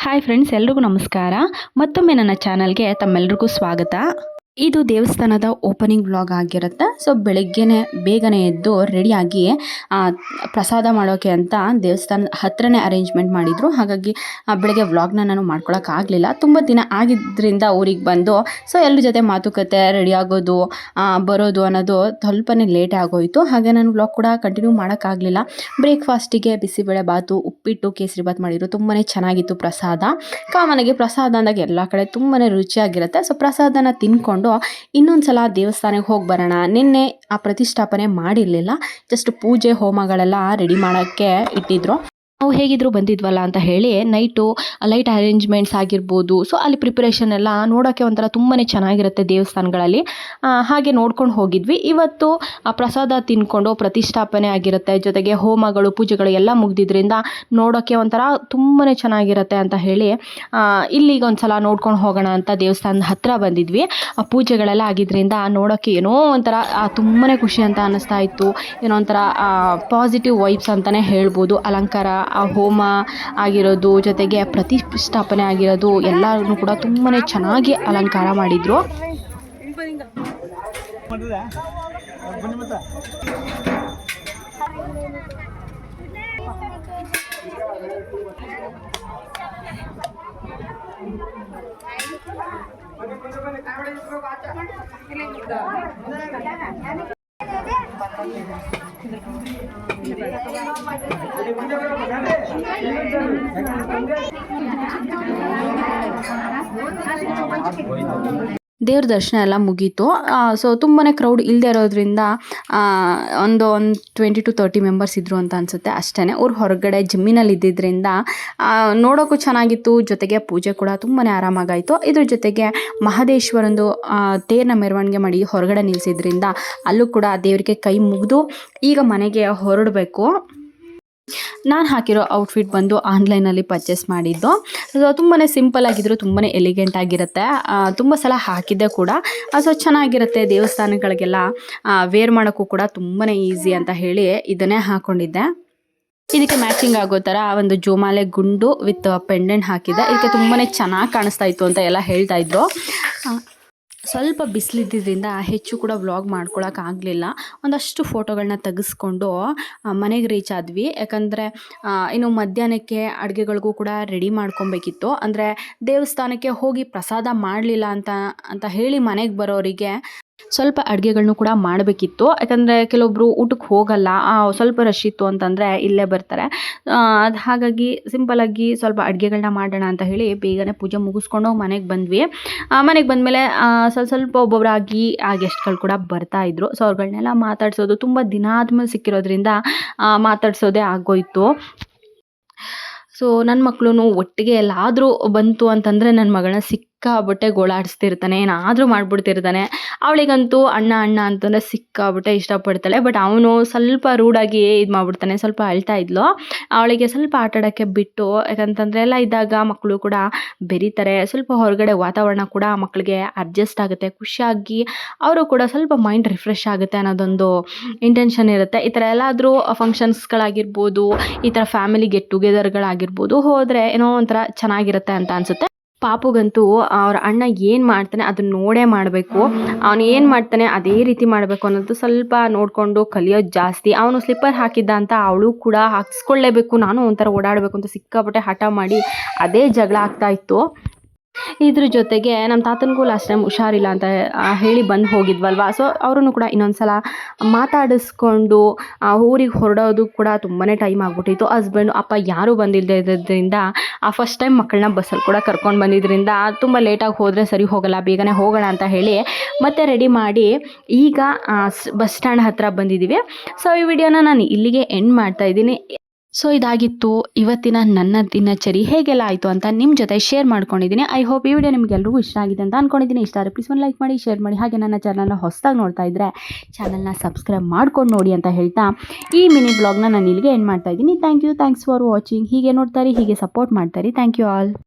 Hi friends, ಎಲ್ರಿಗೂ ನಮಸ್ಕಾರ. ಮತ್ತೊಮ್ಮೆ ನನ್ನ ಚಾನಲ್ಗೆ ತಮ್ಮೆಲ್ಲರಿಗೂ ಸ್ವಾಗತ. ಇದು ದೇವಸ್ಥಾನದ ಓಪನಿಂಗ್ ವ್ಲಾಗ್ ಆಗಿರುತ್ತೆ. ಸೊ ಬೆಳಗ್ಗೆನೆ ಬೇಗನೆ ಎದ್ದು ರೆಡಿಯಾಗಿ ಪ್ರಸಾದ ಮಾಡೋಕ್ಕೆ ಅಂತ ದೇವಸ್ಥಾನದ ಹತ್ರನೇ ಅರೇಂಜ್ಮೆಂಟ್ ಮಾಡಿದರು. ಹಾಗಾಗಿ ಬೆಳಗ್ಗೆ ವ್ಲಾಗ್ನ ನಾನು ಮಾಡ್ಕೊಳಕ್ಕಾಗಲಿಲ್ಲ. ತುಂಬ ದಿನ ಆಗಿದ್ದರಿಂದ ಊರಿಗೆ ಬಂದು ಸೊ ಎಲ್ಲರ ಜೊತೆ ಮಾತುಕತೆ, ರೆಡಿ ಆಗೋದು, ಬರೋದು ಅನ್ನೋದು ಸ್ವಲ್ಪನೇ ಲೇಟ್ ಆಗೋಯಿತು. ಹಾಗೆ ನಾನು ವ್ಲಾಗ್ ಕೂಡ ಕಂಟಿನ್ಯೂ ಮಾಡೋಕ್ಕಾಗಲಿಲ್ಲ. ಬ್ರೇಕ್ಫಾಸ್ಟಿಗೆ ಬಿಸಿಬೇಳೆ ಬಾತು, ಉಪ್ಪಿಟ್ಟು, ಕೇಸರಿ ಬಾತ್ ಮಾಡಿದರು. ತುಂಬಾ ಚೆನ್ನಾಗಿತ್ತು ಪ್ರಸಾದ. ಕಾಮನಾಗಿ ಪ್ರಸಾದ ಅಂದಾಗ ಎಲ್ಲ ಕಡೆ ತುಂಬಾ ರುಚಿಯಾಗಿರುತ್ತೆ. ಸೊ ಪ್ರಸಾದನ ತಿನ್ಕೊಂಡು ಇನ್ನೊಂದು ಸಲ ದೇವಸ್ಥಾನಕ್ಕೆ ಹೋಗಿ ಬರೋಣ. ನಿನ್ನೆ ಆ ಪ್ರತಿಷ್ಠಾಪನೆ ಮಾಡಿರಲಿಲ್ಲ, ಜಸ್ಟ್ ಪೂಜೆ ಹೋಮಗಳೆಲ್ಲ ರೆಡಿ ಮಾಡೋಕ್ಕೆ ಇಟ್ಟಿದ್ರು. ನಾವು ಹೇಗಿದ್ರು ಬಂದಿದ್ವಲ್ಲ ಅಂತ ಹೇಳಿ ಲೈಟ್ ಅರೇಂಜ್ಮೆಂಟ್ಸ್ ಆಗಿರ್ಬೋದು. ಸೊ ಅಲ್ಲಿ ಪ್ರಿಪರೇಷನ್ ಎಲ್ಲ ನೋಡೋಕ್ಕೆ ಒಂಥರ ತುಂಬಾ ಚೆನ್ನಾಗಿರುತ್ತೆ ದೇವಸ್ಥಾನಗಳಲ್ಲಿ. ಹಾಗೆ ನೋಡ್ಕೊಂಡು ಹೋಗಿದ್ವಿ. ಇವತ್ತು ಪ್ರಸಾದ ತಿನ್ಕೊಂಡು ಪ್ರತಿಷ್ಠಾಪನೆ ಆಗಿರುತ್ತೆ, ಜೊತೆಗೆ ಹೋಮಗಳು, ಪೂಜೆಗಳು ಎಲ್ಲ ಮುಗ್ದಿದ್ರಿಂದ ನೋಡೋಕ್ಕೆ ಒಂಥರ ತುಂಬಾ ಚೆನ್ನಾಗಿರುತ್ತೆ ಅಂತ ಹೇಳಿ ಇಲ್ಲಿಗೆ ಒಂದು ಸಲ ನೋಡ್ಕೊಂಡು ಹೋಗೋಣ ಅಂತ ದೇವಸ್ಥಾನದ ಹತ್ರ ಬಂದಿದ್ವಿ. ಪೂಜೆಗಳೆಲ್ಲ ಆಗಿದ್ದರಿಂದ ನೋಡೋಕ್ಕೆ ಏನೋ ಒಂಥರ ತುಂಬಾ ಖುಷಿ ಅಂತ ಅನ್ನಿಸ್ತಾ ಇತ್ತು. ಏನೋ ಒಂಥರ ಪಾಸಿಟಿವ್ ವೈಬ್ಸ್ ಅಂತಲೇ ಹೇಳ್ಬೋದು. ಅಲಂಕಾರ, ಆ ಹೋಮ ಆಗಿರೋದು, ಜೊತೆಗೆ ಪ್ರತಿಷ್ಠಾಪನೆ ಆಗಿರೋದು ಎಲ್ಲರೂ ಕೂಡ ತುಂಬಾ ಚೆನ್ನಾಗಿ ಅಲಂಕಾರ ಮಾಡಿದರು. ದೇವ್ರ ದರ್ಶನ ಎಲ್ಲ ಮುಗೀತು. ಸೊ ತುಂಬಾ ಕ್ರೌಡ್ ಇಲ್ಲದೆ ಇರೋದ್ರಿಂದ ಒಂದು 20 to 30 ಮೆಂಬರ್ಸ್ ಇದ್ದರು ಅಂತ ಅನಿಸುತ್ತೆ, ಅಷ್ಟೇ. ಅವ್ರು ಹೊರಗಡೆ ಜಿಮ್ಮಿನಲ್ಲಿ ಇದ್ದಿದ್ದರಿಂದ ನೋಡೋಕ್ಕೂ ಚೆನ್ನಾಗಿತ್ತು, ಜೊತೆಗೆ ಪೂಜೆ ಕೂಡ ತುಂಬಾ ಆರಾಮಾಗಾಯಿತು. ಇದ್ರ ಜೊತೆಗೆ ಮಹದೇಶ್ವರಂದು ತೇರನ್ನ ಮೆರವಣಿಗೆ ಮಾಡಿ ಹೊರಗಡೆ ನಿಲ್ಲಿಸಿದ್ರಿಂದ ಅಲ್ಲೂ ಕೂಡ ದೇವರಿಗೆ ಕೈ ಮುಗಿದು ಈಗ ಮನೆಗೆ ಹೊರಡಬೇಕು. ನಾನು ಹಾಕಿರೋ ಔಟ್ಫಿಟ್ ಬಂದು ಆನ್ಲೈನಲ್ಲಿ ಪರ್ಚೇಸ್ ಮಾಡಿದ್ದು. ತುಂಬಾ ಸಿಂಪಲ್ ಆಗಿದ್ರು, ತುಂಬಾ ಎಲಿಗೆಂಟ್ ಆಗಿರುತ್ತೆ. ತುಂಬ ಸಲ ಹಾಕಿದ್ದೆ ಕೂಡ. ಸೊ ಚೆನ್ನಾಗಿರುತ್ತೆ. ದೇವಸ್ಥಾನಗಳಿಗೆಲ್ಲ ವೇರ್ ಮಾಡೋಕ್ಕೂ ಕೂಡ ತುಂಬಾ ಈಸಿ ಅಂತ ಹೇಳಿ ಇದನ್ನೇ ಹಾಕ್ಕೊಂಡಿದ್ದೆ. ಇದಕ್ಕೆ ಮ್ಯಾಚಿಂಗ್ ಆಗೋ ಥರ ಒಂದು ಜೋಮಾಲೆ ಗುಂಡು ವಿತ್ ಪೆಂಡೆಂಟ್ ಹಾಕಿದ್ದೆ. ಇದಕ್ಕೆ ತುಂಬಾ ಚೆನ್ನಾಗಿ ಕಾಣಿಸ್ತಾ ಇತ್ತು ಅಂತ ಎಲ್ಲ ಹೇಳ್ತಾ ಇದ್ರು. ಸ್ವಲ್ಪ ಬಿಸಿಲಿದ್ದರಿಂದ ಹೆಚ್ಚು ಕೂಡ ವ್ಲಾಗ್ ಮಾಡ್ಕೊಳಕ್ಕಾಗಲಿಲ್ಲ. ಒಂದಷ್ಟು ಫೋಟೋಗಳನ್ನ ತೆಗೆಸ್ಕೊಂಡು ಮನೆಗೆ ರೀಚ್ ಆದ್ವಿ. ಯಾಕಂದರೆ ಇನ್ನು ಮಧ್ಯಾಹ್ನಕ್ಕೆ ಅಡುಗೆಗಳಿಗೂ ಕೂಡ ರೆಡಿ ಮಾಡ್ಕೊಬೇಕಿತ್ತು. ಅಂದರೆ ದೇವಸ್ಥಾನಕ್ಕೆ ಹೋಗಿ ಪ್ರಸಾದ ಮಾಡಲಿಲ್ಲ ಅಂತ ಹೇಳಿ ಮನೆಗೆ ಬರೋರಿಗೆ ಸ್ವಲ್ಪ ಅಡುಗೆಗಳನ್ನೂ ಕೂಡ ಮಾಡಬೇಕಿತ್ತು. ಯಾಕಂದರೆ ಕೆಲವೊಬ್ಬರು ಊಟಕ್ಕೆ ಹೋಗಲ್ಲ, ಸ್ವಲ್ಪ ರಶ್ ಇತ್ತು ಅಂತಂದರೆ ಇಲ್ಲೇ ಬರ್ತಾರೆ. ಅದು ಹಾಗಾಗಿ ಸಿಂಪಲಾಗಿ ಸ್ವಲ್ಪ ಅಡುಗೆಗಳನ್ನ ಮಾಡೋಣ ಅಂತ ಹೇಳಿ ಬೇಗನೆ ಪೂಜೆ ಮುಗಿಸ್ಕೊಂಡು ಮನೆಗೆ ಬಂದ್ವಿ. ಮನೆಗೆ ಬಂದಮೇಲೆ ಸ್ವಲ್ಪ ಒಬ್ಬೊಬ್ಬರಾಗಿ ಆ ಗೆಸ್ಟ್ಗಳು ಕೂಡ ಬರ್ತಾಯಿದ್ರು. ಸೊ ಅವ್ರುಗಳನ್ನೆಲ್ಲ ಮಾತಾಡ್ಸೋದು, ತುಂಬ ದಿನ ಆದಮೇಲೆ ಸಿಕ್ಕಿರೋದ್ರಿಂದ ಮಾತಾಡ್ಸೋದೇ ಆಗೋಯಿತು. ಸೊ ನನ್ನ ಮಕ್ಕಳು ಒಟ್ಟಿಗೆ ಎಲ್ಲಾದರೂ ಬಂತು ಅಂತಂದರೆ ನನ್ನ ಮಗಳನ್ನ ಸಿಕ್ಕಾಬಿಟ್ಟೆ ಗೋಳಾಡಿಸ್ತಿರ್ತಾನೆ, ಏನಾದರೂ ಮಾಡಿಬಿಡ್ತಿರ್ತಾನೆ. ಅವಳಿಗಂತೂ ಅಣ್ಣ ಅಂತಂದರೆ ಸಿಕ್ಕಾಬಿಟ್ಟೆ ಇಷ್ಟಪಡ್ತಾಳೆ. ಬಟ್ ಅವನು ಸ್ವಲ್ಪ ರೂಢಾಗಿ ಇದು ಮಾಡಿಬಿಡ್ತಾನೆ, ಸ್ವಲ್ಪ ಅಳ್ತಾ ಇದ್ಲು. ಅವಳಿಗೆ ಸ್ವಲ್ಪ ಆಟಾಡೋಕ್ಕೆ ಬಿಟ್ಟು, ಯಾಕಂತಂದರೆ ಎಲ್ಲ ಇದ್ದಾಗ ಮಕ್ಕಳು ಕೂಡ ಬೆರೀತಾರೆ. ಸ್ವಲ್ಪ ಹೊರಗಡೆ ವಾತಾವರಣ ಕೂಡ ಮಕ್ಕಳಿಗೆ ಅಡ್ಜಸ್ಟ್ ಆಗುತ್ತೆ, ಖುಷಿಯಾಗಿ ಅವರು ಕೂಡ ಸ್ವಲ್ಪ ಮೈಂಡ್ ರಿಫ್ರೆಶ್ ಆಗುತ್ತೆ ಅನ್ನೋದೊಂದು ಇಂಟೆನ್ಷನ್ ಇರುತ್ತೆ. ಈ ಥರ ಎಲ್ಲಾದರೂ ಫಂಕ್ಷನ್ಸ್ಗಳಾಗಿರ್ಬೋದು, ಈ ಥರ ಫ್ಯಾಮಿಲಿ ಗೆಟ್ ಟುಗೆದರ್ಗಳಾಗಿರ್ಬೋದು ಹೋದರೆ ಏನೋ ಒಂಥರ ಚೆನ್ನಾಗಿರುತ್ತೆ ಅಂತ ಅನಿಸುತ್ತೆ. ಪಾಪುಗಂತೂ ಅವ್ರ ಅಣ್ಣ ಏನು ಮಾಡ್ತಾನೆ ಅದನ್ನ ನೋಡೇ ಮಾಡಬೇಕು, ಅವನು ಏನು ಮಾಡ್ತಾನೆ ಅದೇ ರೀತಿ ಮಾಡಬೇಕು ಅನ್ನೋದು ಸ್ವಲ್ಪ ನೋಡಿಕೊಂಡು ಕಲಿಯೋದು ಜಾಸ್ತಿ. ಅವನು ಸ್ಲಿಪ್ಪರ್ ಹಾಕಿದ್ದ ಅಂತ ಅವಳು ಕೂಡ ಹಾಕಿಸ್ಕೊಳ್ಳೇಬೇಕು, ನಾನು ಒಂಥರ ಓಡಾಡಬೇಕು ಅಂತ ಸಿಕ್ಕಾಪಟ್ಟೆ ಹಠ ಮಾಡಿ ಅದೇ ಜಗಳ ಆಗ್ತಾಯಿತ್ತು. ಇದ್ರ ಜೊತೆಗೆ ನಮ್ಮ ತಾತನಿಗೂ ಲಾಸ್ಟ್ ಟೈಮ್ ಹುಷಾರಿಲ್ಲ ಅಂತ ಹೇಳಿ ಬಂದು ಹೋಗಿದ್ವಲ್ವ. ಸೊ ಅವರನ್ನು ಕೂಡ ಇನ್ನೊಂದು ಸಲ ಮಾತಾಡಿಸ್ಕೊಂಡು ಊರಿಗೆ ಹೊರಡೋದು ಕೂಡ ತುಂಬಾ ಟೈಮ್ ಆಗಿಬಿಟ್ಟಿತ್ತು. ಹಸ್ಬೆಂಡು ಅಪ್ಪ ಯಾರೂ ಬಂದಿಲ್ಲದೆ ಇರೋದ್ರಿಂದ ಫಸ್ಟ್ ಟೈಮ್ ಮಕ್ಕಳನ್ನ ಬಸ್ಸಲ್ಲಿ ಕೂಡ ಕರ್ಕೊಂಡು ಬಂದಿದ್ದರಿಂದ ತುಂಬ ಲೇಟಾಗಿ ಹೋದರೆ ಸರಿ ಹೋಗಲ್ಲ, ಬೇಗನೆ ಹೋಗೋಣ ಅಂತ ಹೇಳಿ ಮತ್ತೆ ರೆಡಿ ಮಾಡಿ ಈಗ ಬಸ್ ಸ್ಟ್ಯಾಂಡ್ ಹತ್ರ ಬಂದಿದ್ದೀವಿ. ಸೊ ಈ ವಿಡಿಯೋನ ನಾನು ಇಲ್ಲಿಗೆ ಎಂಡ್ ಮಾಡ್ತಾಯಿದ್ದೀನಿ. ಸೊ ಇದಾಗಿತ್ತು ಇವತ್ತಿನ ನನ್ನ ದಿನಚರಿ. ಹೇಗೆಲ್ಲ ಆಯಿತು ಅಂತ ನಿಮ್ಮ ಜೊತೆ ಶೇರ್ ಮಾಡ್ಕೊಂಡಿದ್ದೀನಿ. ಐ ಹೋಪ್ ಈ ವಿಡಿಯೋ ನಿಮಗೆಲ್ಲರಿಗೂ ಇಷ್ಟ ಆಗಿದೆ ಅಂತ ಅಂದ್ಕೊಂಡಿದ್ದೀನಿ. ಇಷ್ಟ ಆದರೆ ಪ್ಲೀಸ್ ಒಂದು ಲೈಕ್ ಮಾಡಿ, ಶೇರ್ ಮಾಡಿ. ಹಾಗೆ ನನ್ನ ಚಾನಲ್ನ ಹೊಸದಾಗಿ ನೋಡ್ತಾ ಇದ್ದರೆ ಚಾನಲ್ನ ಸಬ್ಸ್ಕ್ರೈಬ್ ಮಾಡ್ಕೊಂಡು ನೋಡಿ ಅಂತ ಹೇಳ್ತಾ ಈ ಮಿನಿ ಬ್ಲಾಗ್ನ ನಾನು ಇಲ್ಲಿಗೆ ಎಂಡ್ ಮಾಡ್ತಾಯಿದ್ದೀನಿ. Thanks for watching. ಹೀಗೆ ನೋಡ್ತಾರೆ, ಹೀಗೆ ಸಪೋರ್ಟ್ ಮಾಡ್ತಾರೆ. Thank you all.